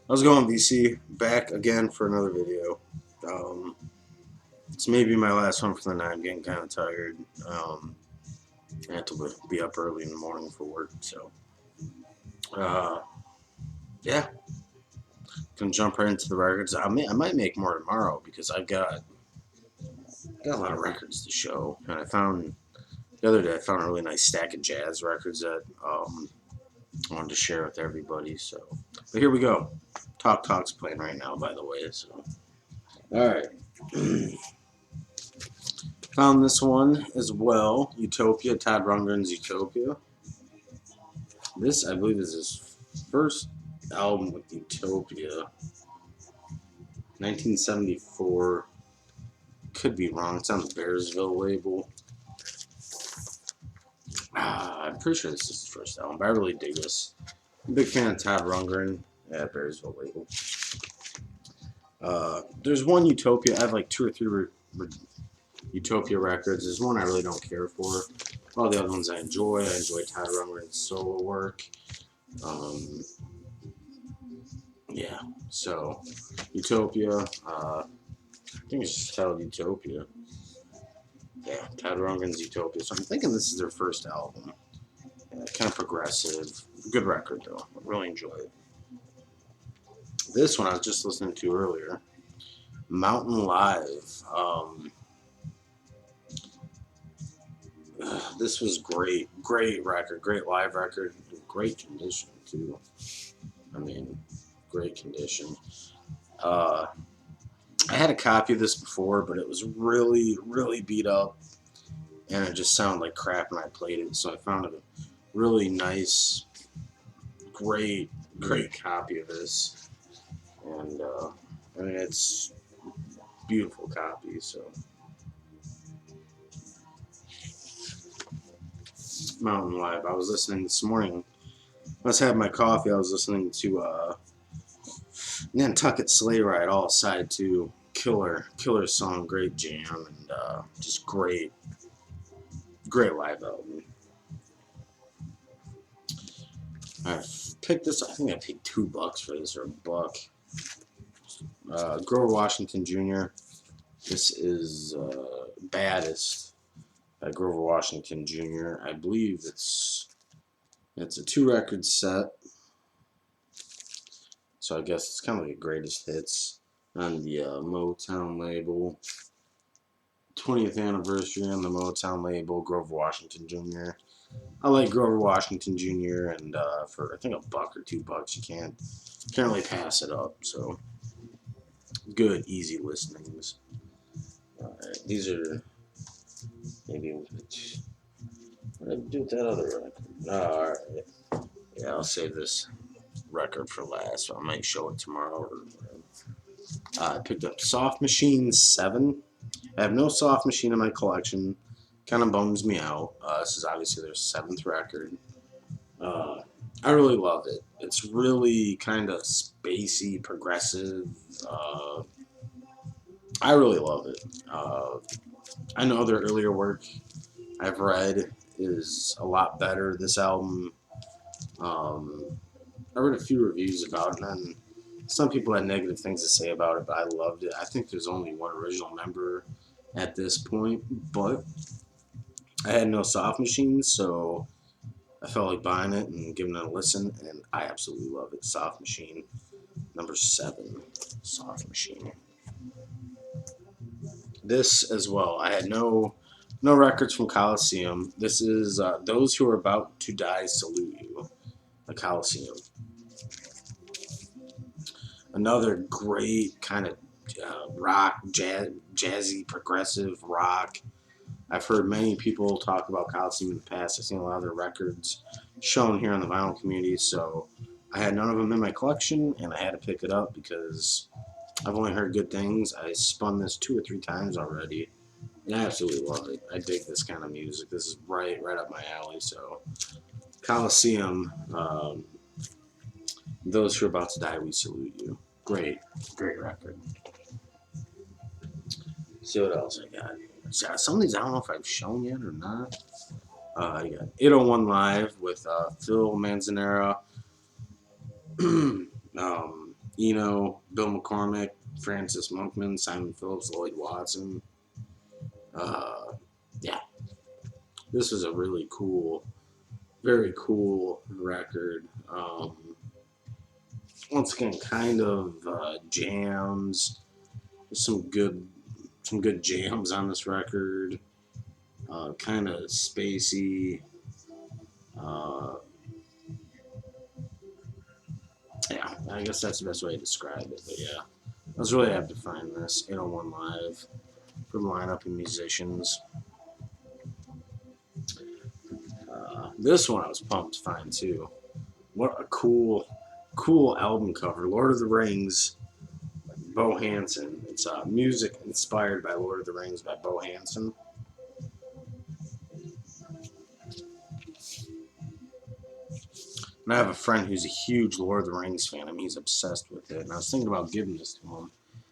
How's it going, VC? Back again for another video. Um, it's maybe my last one for the night. I'm getting kind of tired. I have to be up early in the morning for work, so uh, yeah, gonna jump right into the records. I might make more tomorrow because I've got a lot of records to show. And I found the other day I found a really nice stack of jazz records that I wanted to share with everybody. So, but here we go. Talk's playing right now, by the way. So, all right. Found this one as well, Utopia, Todd Rundgren's Utopia. This, I believe, is his first album with Utopia. 1974. Could be wrong. It's on the Bearsville label. I'm pretty sure this is his first album, but I really dig this. I'm a big fan of Todd Rundgren at Bearsville label. There's one Utopia. I have like two or three Utopia records. There's one I really don't care for. All the other ones I enjoy. I enjoy Todd Rundgren's solo work. Yeah, so Utopia. I think it's just titled Utopia. Yeah, Todd Rundgren's Utopia. So I'm thinking this is their first album. Kind of progressive. Good record, though. I really enjoy it. This one I was just listening to earlier. Mountain Live. This was great. Great record. Great live record. Great condition, too. I mean, great condition. I had a copy of this before, but it was really, really beat up. And it just sounded like crap when I played it. So I found a really nice, great copy of this. And, I mean, it's a beautiful copy, so. Mountain Live. I was listening this morning. I was having my coffee. I was listening to Nantucket Sleigh Ride, all side two. Killer song, great jam, and just great live album. I picked this. I think I paid $2 for this, or a buck. Grover Washington Jr. This is Baddest by Grover Washington Jr. I believe it's a 2-record set, so I guess it's kind of like a greatest hits on the Motown label. 20th anniversary on the Motown label, Grover Washington Jr. I like Grover Washington Jr. and for I think a buck or $2, you can't really pass it up. So good, easy listenings. Alright, these are maybe what did I do with that other record? Alright. Yeah, I'll save this record for last. So I might show it tomorrow. I picked up Soft Machine 7. I have no Soft Machine in my collection. Kind of bums me out. This is obviously their 7th record. I really love it. It's really kind of spacey, progressive. I really love it. I know their earlier work I've read is a lot better. This album, I read a few reviews about it, and some people had negative things to say about it, but I loved it. I think there's only one original member at this point, but I had no Soft Machines, so I felt like buying it and giving it a listen, and I absolutely love it. Soft Machine, number 7, Soft Machine. This as well. I had no records from Coliseum. This is Those Who Are About to Die Salute You, the Coliseum. Another great kind of rock, jazzy, progressive rock. I've heard many people talk about Coliseum in the past. I've seen a lot of their records shown here in the vinyl community, so I had none of them in my collection, and I had to pick it up because I've only heard good things. I spun this 2 or 3 times already, and I absolutely love it. I dig this kind of music. This is right up my alley. So, Coliseum, Those Who Are About to Die, We Salute You. Great record. See what else I got. Some of these I don't know if I've shown yet or not. I got 801 Live with Phil Manzanera, Eno, Bill McCormick, Francis Monkman, Simon Phillips, Lloyd Watson. Uh, yeah, this was a really cool, very cool record. Once again, kind of jams, some good, some good jams on this record. Kind of spacey. Uh, yeah, I guess that's the best way to describe it. But yeah, I was really happy to find this 801 Live for the lineup and musicians. This one I was pumped to find too. What a cool album cover. Lord of the Rings, Bo Hansen. It's music inspired by Lord of the Rings by Bo Hansen. And I have a friend who's a huge Lord of the Rings fan. I mean, he's obsessed with it. And I was thinking about giving this to him.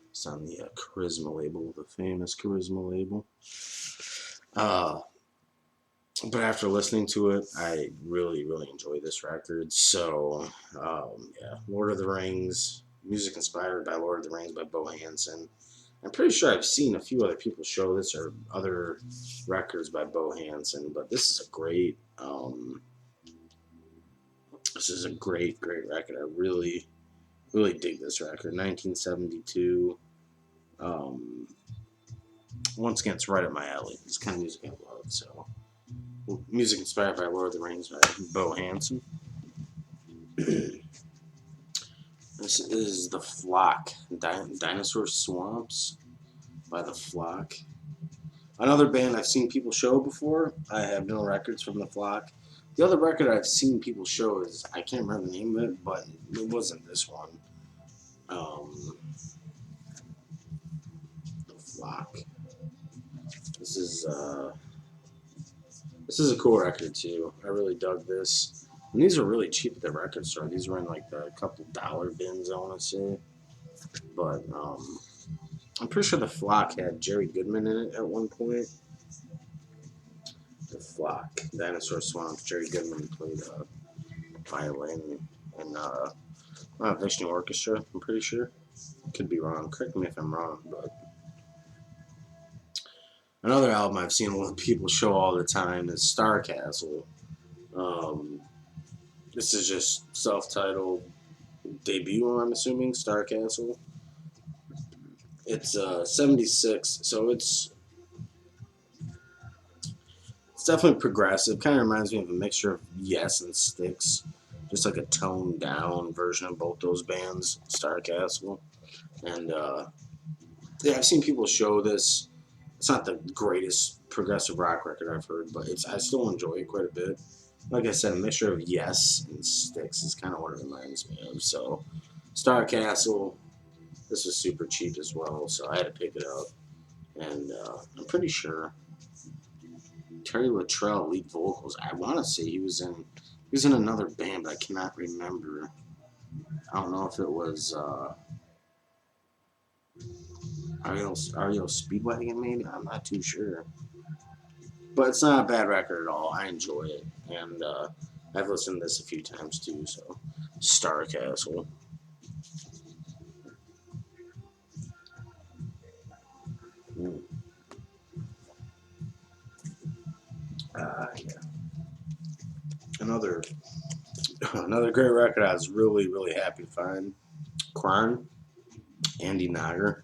It's on the Charisma label, the famous Charisma label. But after listening to it, I really, really enjoy this record. So, yeah, Lord of the Rings, music inspired by Lord of the Rings by Bo Hansen. I'm pretty sure I've seen a few other people show this or other records by Bo Hansen, but this is a great, great record. I really, really dig this record. 1972. Once again, it's right up my alley. It's kind of music I love. So, music inspired by Lord of the Rings by Bo Hansen. This is The Flock, Dinosaur Swamps by The Flock. Another band I've seen people show before. I have no records from The Flock. The other record I've seen people show is, I can't remember the name of it, but it wasn't this one. The Flock. This is a cool record too. I really dug this. And these are really cheap at the record store. These were in like the couple dollar bins, I want to say. But I'm pretty sure The Flock had Jerry Goodman in it at one point. The Flock, Dinosaur Swamps. Jerry Goodman played violin and Vishnu Orchestra, I'm pretty sure. Could be wrong. Correct me if I'm wrong, but another album I've seen a lot of people show all the time is Star Castle. This is just self-titled debut, I'm assuming, Star Castle. It's 76, so it's definitely progressive. Kind of reminds me of a mixture of Yes and Styx. Just like a toned down version of both those bands, Star Castle. And yeah, I've seen people show this. It's not the greatest progressive rock record I've heard, but I still enjoy it quite a bit. Like I said, a mixture of Yes and Styx is kind of what it reminds me of. So, Star Castle, this was super cheap as well, so I had to pick it up. And I'm pretty sure Terry Luttrell lead vocals. I want to say he was in another band, but I cannot remember. I don't know if it was REO Speedwagon, maybe. I'm not too sure. But it's not a bad record at all. I enjoy it, and I've listened to this a few times too. So, Star Castle. Yeah. Another great record I was really, really happy to find. Kron, Andy Nager.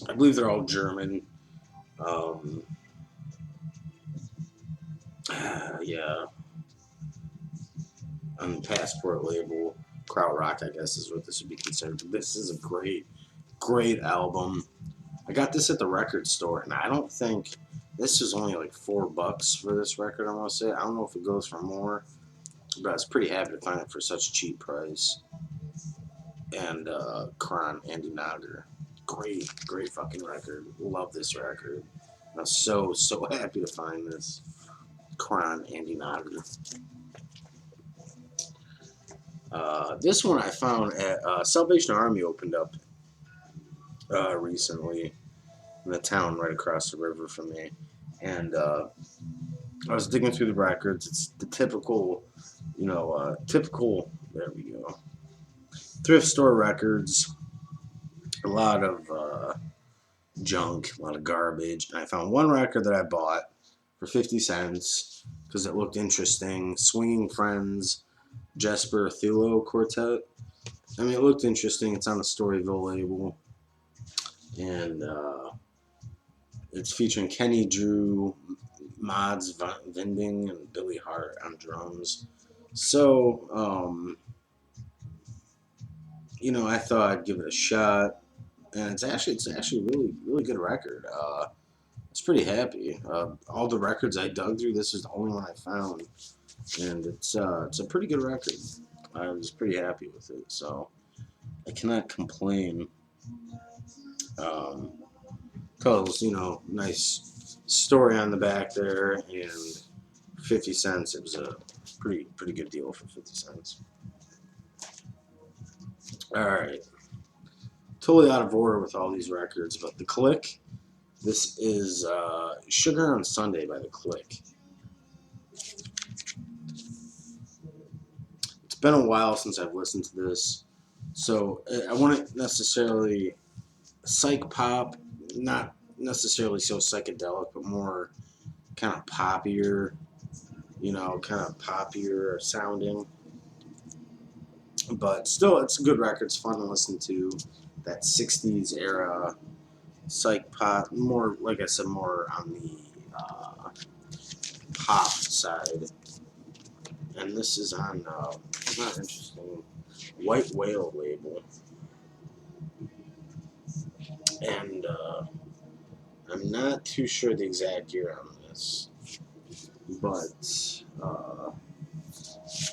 I believe they're all German. Yeah. On the Passport label, Krautrock, I guess is what this would be considered. But this is a great album. I got this at the record store, and I don't think this was only like $4 for this record. I want to say I don't know if it goes for more, but I was pretty happy to find it for such a cheap price. And Kron, Andy Nager, great fucking record. Love this record. I was so happy to find this. Kron, Andy Nager. This one I found at Salvation Army opened up recently in the town right across the river from me, and I was digging through the records. It's the typical typical. There we go. Thrift store records. A lot of junk, a lot of garbage. And I found one record that I bought for 50 cents because it looked interesting. Swinging Friends, Jesper Thulo Quartet. I mean, it looked interesting. It's on the Storyville label. And it's featuring Kenny Drew, Mods Vinding, and Billy Hart on drums. So, I thought I'd give it a shot. And it's actually really good record. I was pretty happy. All the records I dug through, this is the only one I found, and it's a pretty good record. I was pretty happy with it, so I cannot complain. Cause nice story on the back there, and 50 cents. It was a pretty good deal for 50 cents. All right, totally out of order with all these records, but The Click. This is Sugar on Sunday by The Click. It's been a while since I've listened to this, so I wouldn't necessarily psych pop, not necessarily so psychedelic, but more kind of poppier, kind of poppier sounding. But still, it's a good record. It's fun to listen to. That 60s era psych pop, more, like I said, more on the pop side. And this is on, not interesting, White Whale label. And I'm not too sure the exact year on this, but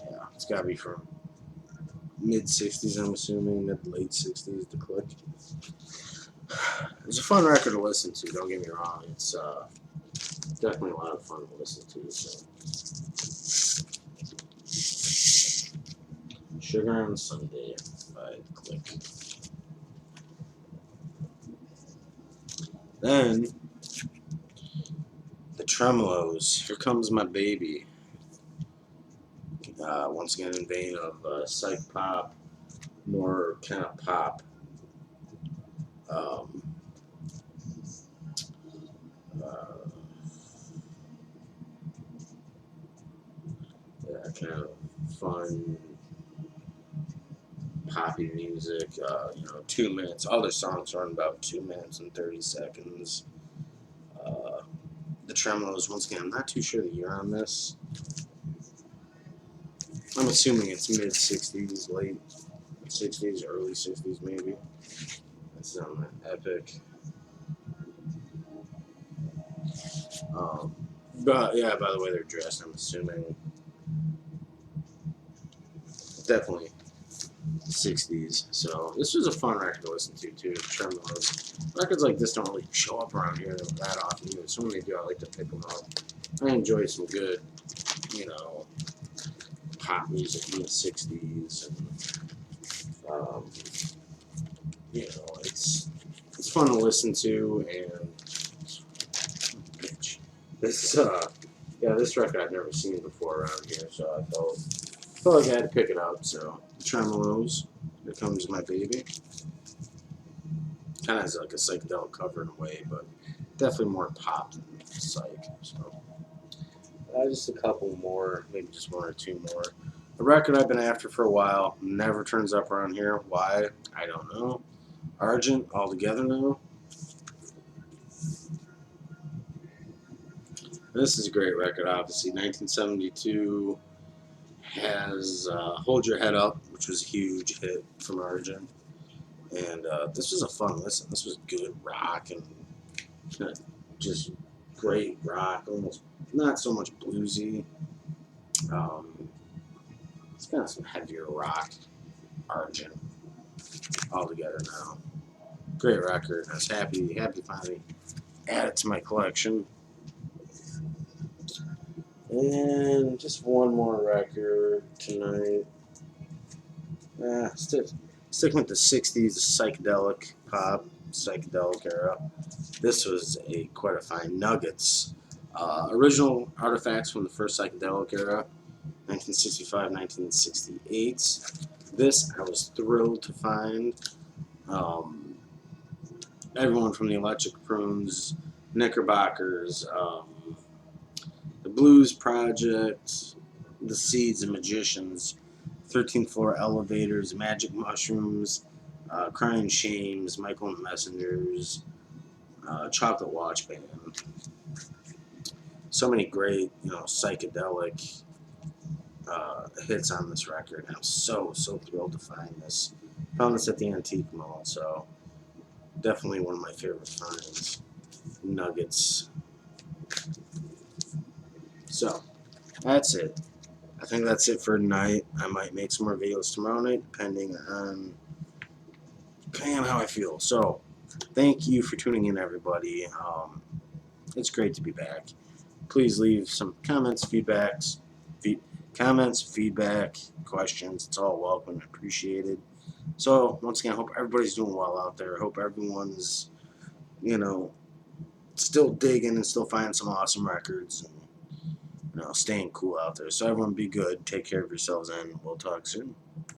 yeah, it's got to be from mid-60s, I'm assuming, mid-late 60s, The Click. It's a fun record to listen to, don't get me wrong. It's definitely a lot of fun to listen to. So. Sugar on Sunday by The Click. Then, the Tremelos, Here Comes My Baby. Once again, in vein of psych pop, more kind of pop. Yeah, kind of fun, poppy music. 2 minutes. All their songs run about 2 minutes and 30 seconds. The Tremelos, once again, I'm not too sure the year on this. I'm assuming it's mid-60s, late 60s, early 60s maybe. That's epic. But yeah, by the way they're dressed, I'm assuming definitely 60s. So this was a fun record to listen to too. Tremelos. Records like this don't really show up around here that often either. So when they do, I like to pick them up. I enjoy some good, pop music in the 60s, and it's fun to listen to. And this record I've never seen before around here, so I felt like I had to pick it up. So Tremelos, Here Comes My Baby. Kind of has like a psychedelic cover in a way, but definitely more pop than psych. So just a couple more, maybe just one or two more. A record I've been after for a while, never turns up around here. Why? I don't know. Argent, All Together Now. This is a great record, obviously. 1972 has Hold Your Head Up, which was a huge hit from Argent. And this was a fun listen. This was good rock and just great rock, almost not so much bluesy. It's kind of some heavier rock. Argent, All Together Now. Great record. I was happy to finally add it to my collection. And just one more record tonight. Sticking with the 60s, psychedelic pop, psychedelic era. This was quite a fine Nuggets. Original artifacts from the first psychedelic era. 1965, 1968. This I was thrilled to find. Um, Everyone from the Electric Prunes, Knickerbockers, the Blues Project, the Seeds and Magicians, 13th Floor Elevators, Magic Mushrooms, Crying Shames, Michael and Messengers, Chocolate Watch Band. So many great, psychedelic hits on this record. I'm so thrilled to find this. Found this at the Antique Mall, so definitely one of my favorite finds. Nuggets. So that's it. I think that's it for tonight. I might make some more videos tomorrow night, depending on how I feel. So thank you for tuning in, everybody. It's great to be back. Please leave some comments, feedback, questions. It's all welcome and appreciated. So once again, I hope everybody's doing well out there. I hope everyone's, still digging and still finding some awesome records and, staying cool out there. So everyone be good. Take care of yourselves and we'll talk soon.